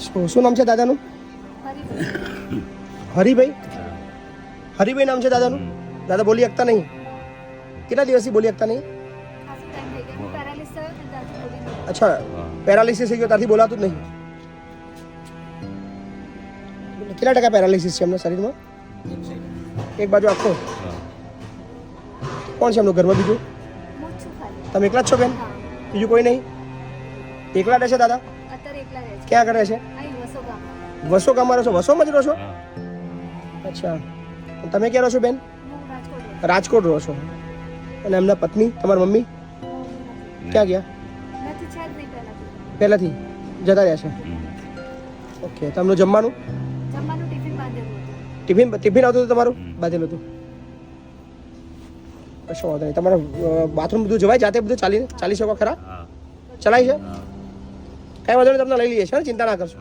શું નામ છે દાદાનું? હરિભાઈ. હરિભાઈ નામ છે દાદાનું. દાદા બોલી શકતા નહીં? કેટલા દિવસથી બોલી શકતા નહીં? અચ્છા, પેરાલિસિસ થઈ ગયો ત્યારથી બોલાતું જ નહીં. કેટલા ટકા પેરાલિસિસ છે એમના શરીરમાં? એક બાજુ આખો. કોણ છે એમનું ઘરમાં બીજું? તમે એકલા જ છો બેન? બીજું કોઈ નહીં? એકલા રહે છે દાદા? ક્યાં કરે છે? વસો ગામમાં રહો છો? વસોમાં જ રહો છો? અચ્છા, તમે ક્યાં રહો છો બેન? રાજકોટ રહો છો. અને એમના પત્ની, તમારી મમ્મી ક્યાં ગયા? પહેલાથી જતા રહ્યા છે. ઓકે, તમને જમવાનું ટિફિન આવતું હતું તમારું? બાંધેલું હતું. કશો વાંધો નહીં. તમારે બાથરૂમ બધું જવાય જાતે? બધું ચાલી શકો ખરા? ચલાય છે? કાંઈ વાંધો નહીં, તમને લઈ લઈએ છીએ, ચિંતા ના કરશો.